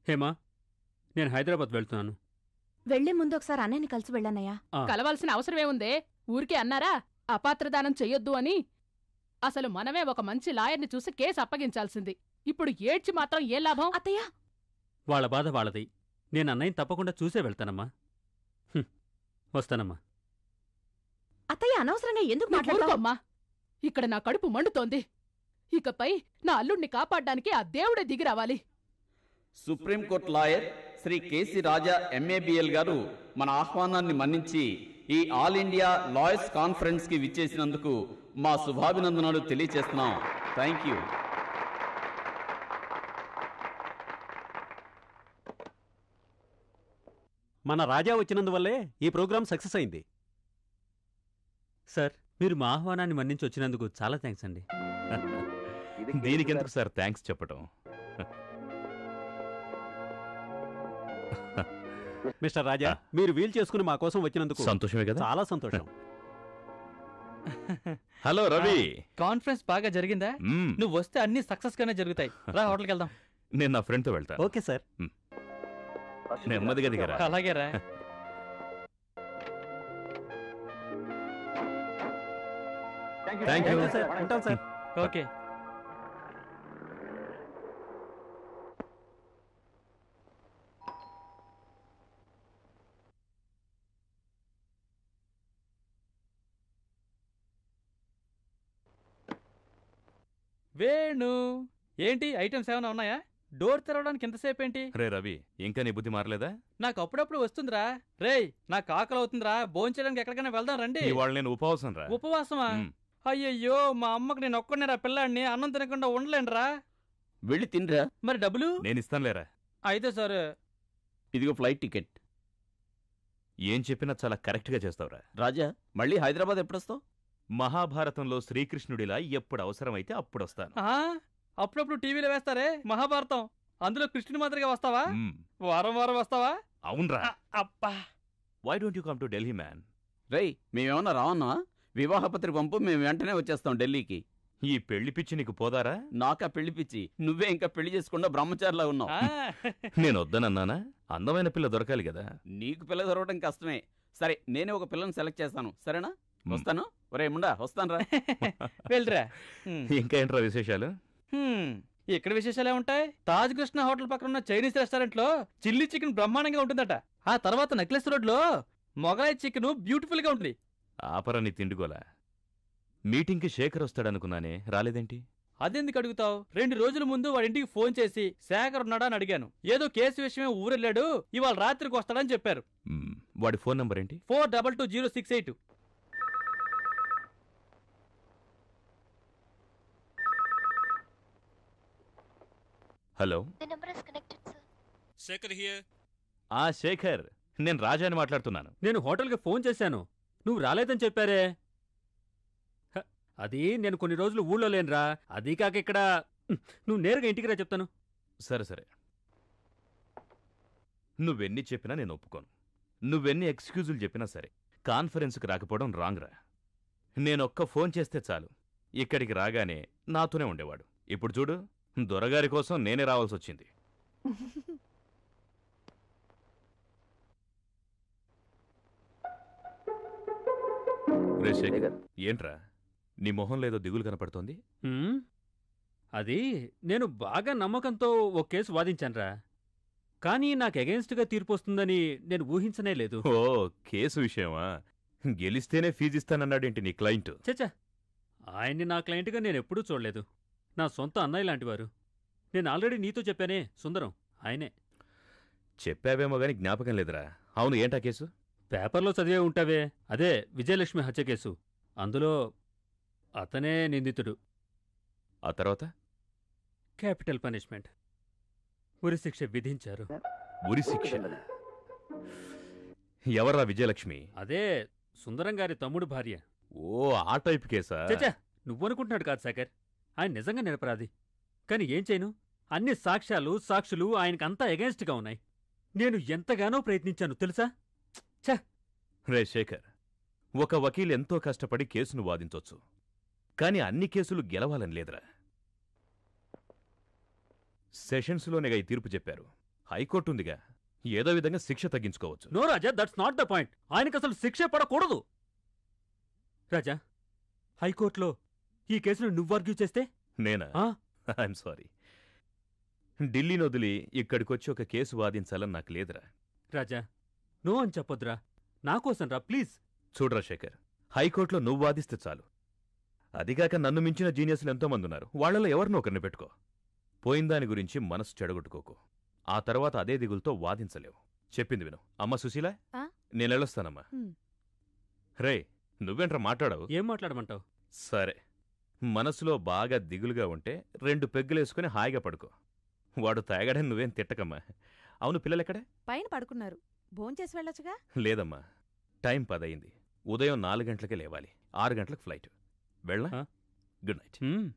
హేమా, నేను హైదరాబాద్ వెళ్తున్నాను. వెళ్లే ముందు ఒకసారి అన్నయ్యని కలిసి వెళ్ళానయ్యా. కలవాల్సిన అవసరమేముందే? ఊరికే అన్నారా అపాత్రదానం చెయ్యొద్దు అని? అసలు మనమే ఒక మంచి లాయర్ని చూసి కేసు అప్పగించాల్సింది. ఇప్పుడు ఏడ్చి మాత్రం ఏ లాభం? అత్తయ్య, వాళ్ళ బాధ వాళ్ళది. నేను అన్నయ్యని తప్పకుండా చూసే వెళ్తానమ్మా. వస్తానమ్మా. అత్తయ్య అనవసరంగా ఎందుకు మాట్లాడుతావు? ఊరుకోమ్మా, ఇక్కడ నా కడుపు మండుతోంది. ఇకపై నా అల్లుణ్ణి కాపాడ్డానికి ఆ దేవుడే దిగి రావాలి. సుప్రీంకోర్టు లాయర్ శ్రీ కేసీ రాజా ఎంఏబిఎల్ గారు మన ఆహ్వానాన్ని మన్నించి ఈ ఆల్ ఇండియా లాయర్స్ కాన్ఫరెన్స్ కి విచ్చేసినందుకు మా శుభాభినందనలు తెలియజేస్తున్నాం. Thank you. మన రాజా వచ్చినందువల్లే ఈ ప్రోగ్రాం సక్సెస్ అయింది. సార్, మీరు మా ఆహ్వానాన్ని మన్నించి వచ్చినందుకు చాలా థ్యాంక్స్ అండి. దీనికెందుకు సార్ థ్యాంక్స్ చెప్పటం? మిస్టర్ రాజా, మీరు వీల్ చేసుకుని మా కోసం వచ్చినందుకు సంతోషమే కదా? చాలా సంతోషం. హలో రవి, కాన్ఫరెన్స్ బాగా జరిగిందా? నువ్వు వస్తే అన్ని సక్సెస్ గానే జరుగుతాయి. రా, హోటల్కి వెళ్దాం. నేను నా ఫ్రెండ్ తో వెళ్తాను. Okay sir. నెమ్మదిగా దిగరా. అలాగే రా. Thank you sir. ఉంటాం సార్. ఓకే. వేణు, ఏంటి ఐటమ్స్ ఏమైనా ఉన్నాయా? డోర్ తెరవడానికి ఎంతసేపు ఏంటి? రే రవి, ఇంకా నీ బుద్ధి మారలేదా? నాకు అప్పుడప్పుడు వస్తుందిరా. రేయ్, నాకు ఆకలి అవుతుందిరా. భోంచేయడానికి ఎక్కడికైనా వెళ్దాం రండి. ఇవాళ నేను ఉపవాసం రా. ఉపవాసమా? అయ్యయ్యో, మా అమ్మకి నేను ఒక్కనేరా పిల్లాడిని, అన్నం తినకుండా ఉండలేనురా. వెళ్ళి తినరా. మరి డబ్బులు? నేను ఇస్తానులేరా. అయితే సరే. ఇదిగో ఫ్లైట్ టికెట్. ఏం చెప్పినా చాలా కరెక్ట్ గా చేస్తావురా. రాజా, మళ్ళీ హైదరాబాద్ ఎప్పుడొస్తావు? మహాభారతంలో శ్రీకృష్ణుడిలా ఎప్పుడు అవసరమైతే అప్పుడు వస్తాను. అప్పుడప్పుడు టీవీలో వేస్తారే మహాభారతం, అందులో కృష్ణుని మాదిరిగా వస్తావా? వారం వారం వస్తావా? అవునరా. అబ్బా, why don't you come to Delhi man? రేయ్, మేమేమన్నా రావన్నా? వివాహ పత్రిక పంపు, మేము వెంటనే వచ్చేస్తాం ఢిల్లీకి. ఈ పెళ్లి పిచ్చి నీకు పోదారా? నాకా పెళ్లి పిచ్చి? నువ్వే ఇంకా పెళ్లి చేసుకుండా బ్రహ్మచారిలా ఉన్నావు. నేను వద్దనన్నానా? అందమైన పిల్ల దొరకాలి కదా. నీకు పిల్ల దొరకడం కష్టమే. సరే, నేనే ఒక పిల్లని సెలెక్ట్ చేస్తాను, సరేనా? వస్తాను. ఒరే ముండా, వస్తాను రా. వెళ్ళరా. ఇంకా ఏంట్రా విశేషాలు? ఇక్కడ విశేషాలే ఉంటాయి. తాజ్ కృష్ణ హోటల్ పక్కన ఉన్న చైనీస్ రెస్టారెంట్ లో చిల్లీ చికెన్ బ్రహ్మాండంగా ఉంటుందట. ఆ తర్వాత నెక్లెస్ రోడ్ లో మొగలాయి చికెన్ బ్యూటిఫుల్ గా ఉంటుంది. ఆపరా నీ తిండిగోలా. మీటింగ్ కి శేఖర్ వస్తాడనుకున్నానే, రాలేదేంటి? అదెందుకు అడుగుతావు? 2 రోజుల ముందు వాడి ఇంటికి ఫోన్ చేసి శేఖర్ ఉన్నాడా అని అడిగాను. ఏదో కేసు విషయమే ఊరెళ్ళాడు, ఇవాళ రాత్రికి వస్తాడని చెప్పారు. వాడి ఫోన్ నంబర్ ఏంటి? 422068. Hello, Shekhar here. శేఖర్, నేను రాజాని మాట్లాడుతున్నాను. నేను హోటల్కి ఫోన్ చేశాను, నువ్వు రాలేదని చెప్పారే. అది నేను కొన్ని రోజులు ఊళ్ళో లేనురా. అదీ కాక ఇక్కడ నువ్వు నేరుగా ఇంటికి రా, చెప్తాను. సరే సరే, నువ్వెన్ని చెప్పినా నేను ఒప్పుకోను. నువ్వెన్ని ఎక్స్క్యూజులు చెప్పినా సరే, కాన్ఫరెన్స్కి రాకపోవడం రాంగ్ రా. నేనొక్క ఫోన్ చేస్తే చాలు, ఇక్కడికి రాగానే నాతోనే ఉండేవాడు. ఇప్పుడు చూడు, దొరగారి కోసం నేనే రావాల్సి వచ్చింది. రే శేఖర్, ఏంట్రా నీ మొహం లేదో దిగులు కనపడుతోంది? అది నేను బాగా నమ్మకంతో ఓ కేసు వాదించానురా. కానీ నాకు అగెన్స్ట్గా తీర్పు వస్తుందని నేను ఊహించనే లేదు. ఓ, కేసు విషయమా? గెలిస్తేనే ఫీజిస్తానన్నాడేంటి నీ క్లయింట్? చచ్చా, ఆయన్ని నా క్లయింట్గా నేనెప్పుడూ చూడలేదు. నా సొంత అన్నయ్య లాంటివారు. నేను ఆల్రెడీ నీతో చెప్పానే, సుందరం ఆయనే. చెప్పావేమో గాని జ్ఞాపకం లేదురా. అవును, ఏంటా కేసు? పేపర్లో చదివే ఉంటావే, అదే విజయలక్ష్మి హత్య కేసు. అందులో అతనే నిందితుడు. ఆ తర్వాత క్యాపిటల్ పనిష్మెంట్, ఉరిశిక్ష విధించారు. ఉరిశిక్ష? ఎవర్రా విజయలక్ష్మి? అదే సుందరం గారి తమ్ముడు భార్య. ఓ, ఆ టైప్ కేసా? చచ్చా, నువ్వనుకుంటున్నాడు కాదు శేఖర్, ఆయన నిజంగా నిరపరాధి. కాని ఏం చేయను, అన్ని సాక్ష్యాలు ఆయనకంతా ఎగెన్స్ట్గా ఉన్నాయి. నేను ఎంతగానో ప్రయత్నించాను తెలుసా. రే శేఖర్, ఒక వకీల్ ఎంతో కష్టపడి కేసును వాదించొచ్చు, కాని అన్ని కేసులు గెలవాలని లేదురా. సెషన్స్లోనేగా ఈ తీర్పు చెప్పారు. హైకోర్టు ఉందిగా, ఏదో విధంగా శిక్ష తగ్గించుకోవచ్చు. No Raja, that's not the point. ఆయనకు అసలు శిక్షే పడకూడదు. రాజా, హైకోర్టులో ఈ కేసును నువ్వు ఆర్గ్యూ చేస్తే నేనా? ఆ? I'm sorry. ఢిల్లీని వదిలి ఇక్కడికొచ్చి ఒక కేసు వాదించాలని నాకు లేదురా. రాజా, నో అని చెప్పొద్దురా. నాకోసం రా ప్లీజ్. చూడరా శేఖర్, హైకోర్టులో నువ్వు వాదిస్తే చాలు. అదిగాక నన్ను మించిన జీనియస్లు ఎంతోమంది ఉన్నారు. వాళ్లలో ఎవరినో ఒకరిని పెట్టుకో. పోయిందాని గురించి మనసు చెడగొట్టుకోకు. ఆ తర్వాత అదే దిగులతో వాదించలేవు. చెప్పింది విను. అమ్మ సుశీల, ఆ? నేనెళ్ళొస్తానమ్మా. హ్మ్. రే, నువ్వేంట్రా మాట్లాడవు? ఏం మాట్లాడమంటావు? సరే, మనసులో బాగా దిగులుగా ఉంటే 2 పెగ్గులేసుకుని హాయిగా పడుకో. వాడు తాగాడని నువ్వేం తిట్టకమ్మా. అవును, పిల్లలెక్కడే? పైన పడుకున్నారు. భోంచేసి వెళ్ళొచ్చుగా. లేదమ్మా, టైం 10 అయింది. ఉదయం 4 గంటలకే లేవాలి. 6 గంటలకు ఫ్లైట్. వెళ్ళా? ఆ? Good night. హ్మ్.